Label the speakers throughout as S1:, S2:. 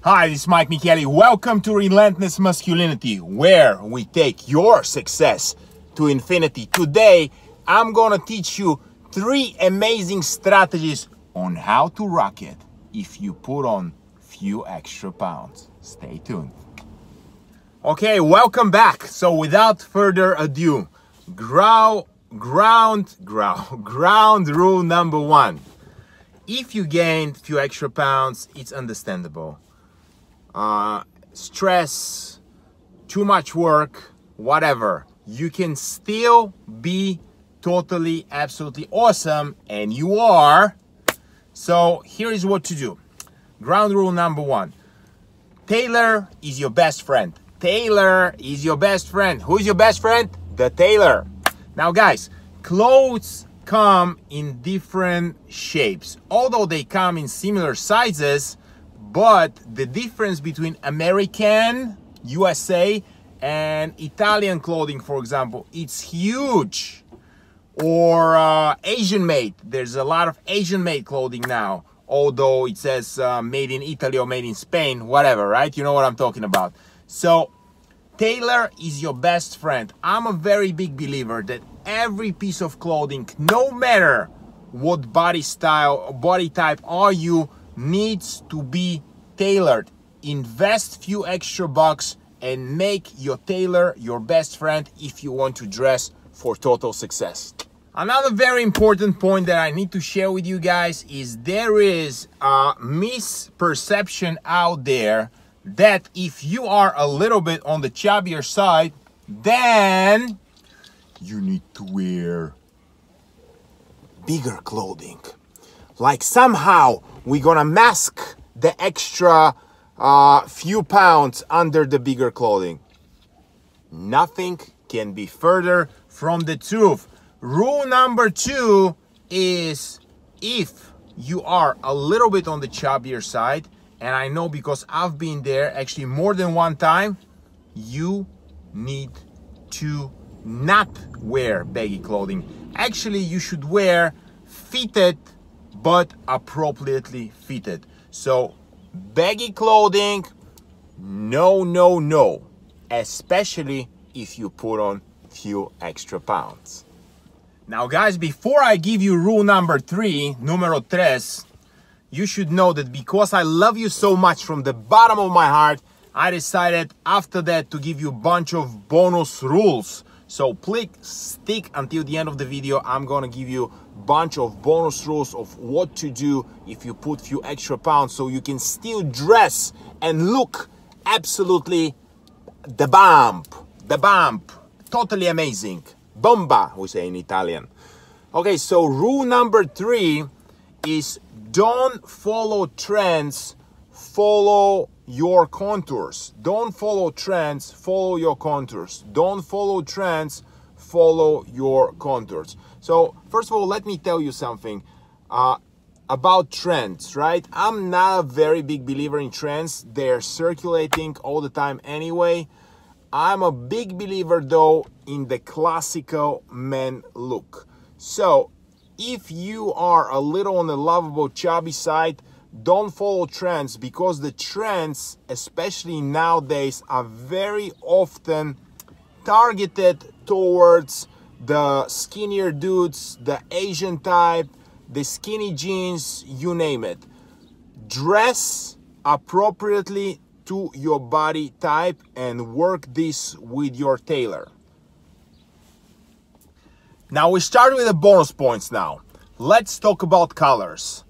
S1: Hi, this is Mike Michaely. Welcome to Relentless Masculinity, where we take your success to infinity. Today, I'm gonna teach you 3 amazing strategies on how to rock it if you put on few extra pounds. Stay tuned. Okay, welcome back. So without further ado, ground rule number 1. If you gain few extra pounds, it's understandable. Stress, too much work, whatever, you can still be totally, absolutely awesome, and you are. So here is what to do. Ground rule number 1. Tailor is your best friend. Tailor is your best friend. Who's your best friend? The tailor. Now guys, clothes come in different shapes, although they come in similar sizes. But the difference between American, USA, and Italian clothing, for example, it's huge. Or Asian made. There's a lot of Asian made clothing now, although it says made in Italy or made in Spain, whatever, right? You know what I'm talking about. So tailor is your best friend. I'm a very big believer that every piece of clothing, no matter what body style, body type are you, needs to be tailored. Invest few extra bucks and make your tailor your best friend if you want to dress for total success. Another very important point that I need to share with you guys is there is a misperception out there that if you are a little bit on the chubbier side, then you need to wear bigger clothing. Like somehow we're gonna mask the extra few pounds under the bigger clothing. Nothing can be further from the truth. Rule number 2 is if you are a little bit on the chubbier side, and I know because I've been there actually more than one time, you need to not wear baggy clothing. Actually, you should wear fitted but appropriately fitted. So baggy clothing, no, especially if you put on few extra pounds. Now guys, before I give you rule number 3, numero 3, you should know that because I love you so much from the bottom of my heart, I decided after that to give you a bunch of bonus rules. So please stick until the end of the video. I'm gonna give you a bunch of bonus rules of what to do if you put few extra pounds so you can still dress and look absolutely the bomb, totally amazing. Bomba, we say in Italian. Okay, so rule number 3 is don't follow trends, follow your contours. Don't follow trends, follow your contours. Don't follow trends, follow your contours. So first of all, let me tell you something about trends, right? I'm not a very big believer in trends. They're circulating all the time anyway. I'm a big believer though in the classical men look. So if you are a little on the lovable chubby side, don't follow trends, because the trends, especially nowadays, are very often targeted towards the skinnier dudes, the Asian type, the skinny jeans, you name it. Dress appropriately to your body type and work this with your tailor. Now we start with the bonus points now. Let's talk about colors.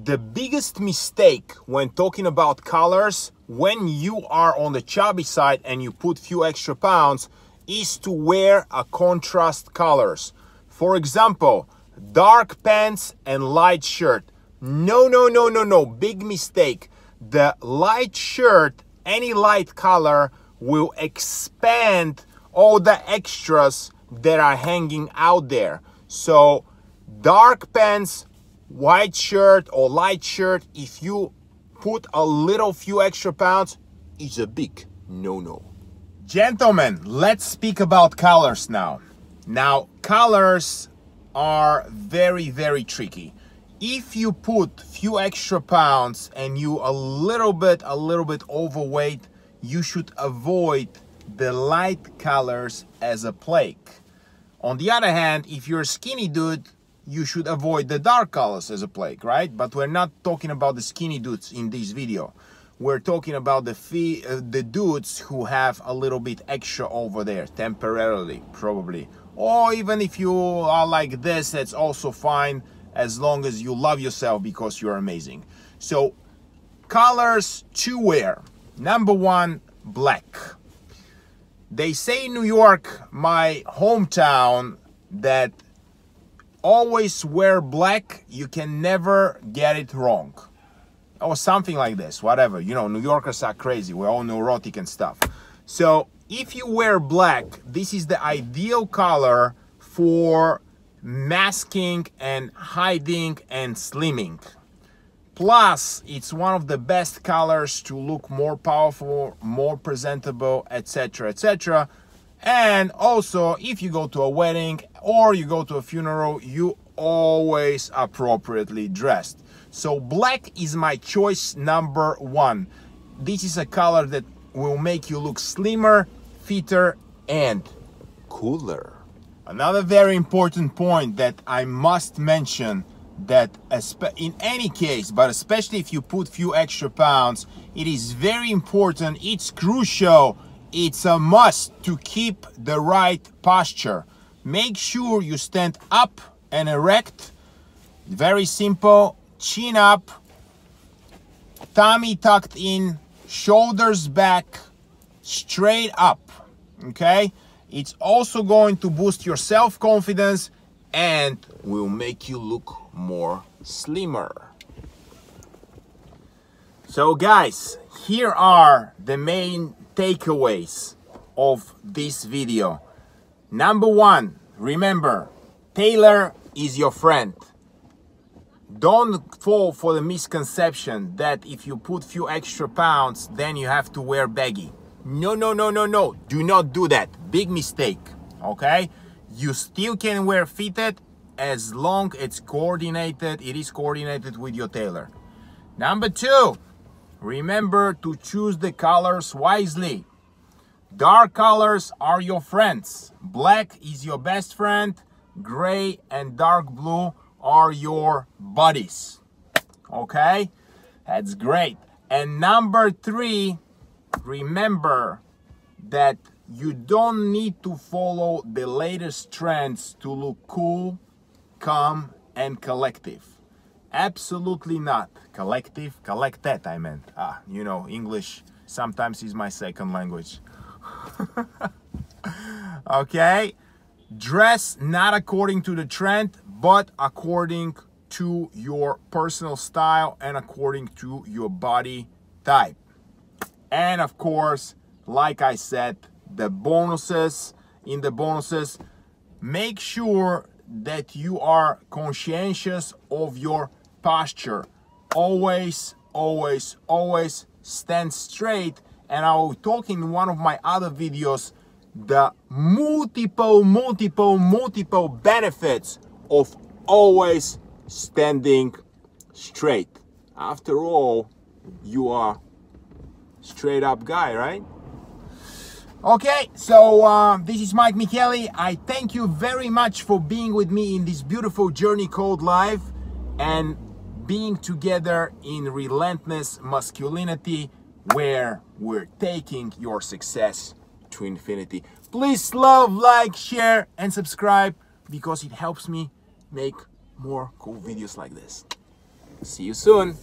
S1: The biggest mistake when talking about colors, when you are on the chubby side and you put few extra pounds, is to wear a contrast colors. For example, dark pants and light shirt. No, big mistake. The light shirt, any light color, will expand all the extras that are hanging out there. So dark pants, white shirt or light shirt, if you put a little few extra pounds, is a big no. Gentlemen, let's speak about colors now. Now, colors are very, very tricky. if you put few extra pounds and you a little bit overweight, you should avoid the light colors as a plague. On the other hand, if you're a skinny dude, you should avoid the dark colors as a plague, right? But we're not talking about the skinny dudes in this video. We're talking about the dudes who have a little bit extra over there, temporarily, probably. Or even if you are like this, that's also fine, as long as you love yourself because you're amazing. So, colors to wear. Number one, black. They say in New York, my hometown, that always wear black, you can never get it wrong. Or something like this, whatever. You know, New Yorkers are crazy. We're all neurotic and stuff. So, if you wear black, this is the ideal color for masking and hiding and slimming. Plus, it's one of the best colors to look more powerful, more presentable, etc., etc. And also, if you go to a wedding or you go to a funeral, you always appropriately dressed. So black is my choice number one. This is a color that will make you look slimmer, fitter, and cooler. Another very important point that I must mention, that in any case, but especially if you put few extra pounds, it is very important, it's crucial, it's a must to keep the right posture. Make sure you stand up and erect. Very simple. Chin up, tummy tucked in, shoulders back, straight up, okay? It's also going to boost your self-confidence and will make you look more slimmer. So guys, here are the main takeaways of this video. Number one, remember, tailor is your friend. Don't fall for the misconception that if you put few extra pounds, then you have to wear baggy. No, no, no, no, no. Do not do that. Big mistake, okay? You still can wear fitted as long as it's coordinated. It is coordinated with your tailor. Number two, remember to choose the colors wisely. Dark colors are your friends. Black is your best friend. Gray and dark blue are your buddies. Okay? That's great. And number three, remember that you don't need to follow the latest trends to look cool, calm, and collective. Absolutely not. Collective, collected, I meant. You know, English sometimes is my second language. Okay? Dress not according to the trend, but according to your personal style and according to your body type. And of course, like I said, the bonuses, make sure that you are conscientious of your posture. Always, always, always stand straight. And I will talk in one of my other videos the multiple benefits of always standing straight. After all, you are straight up guy, right? Okay, so this is Mike Michaely. I thank you very much for being with me in this beautiful journey called life and being together in relentless masculinity, where we're taking your success to infinity. Please love, like, share, and subscribe because it helps me make more cool videos like this. See you soon.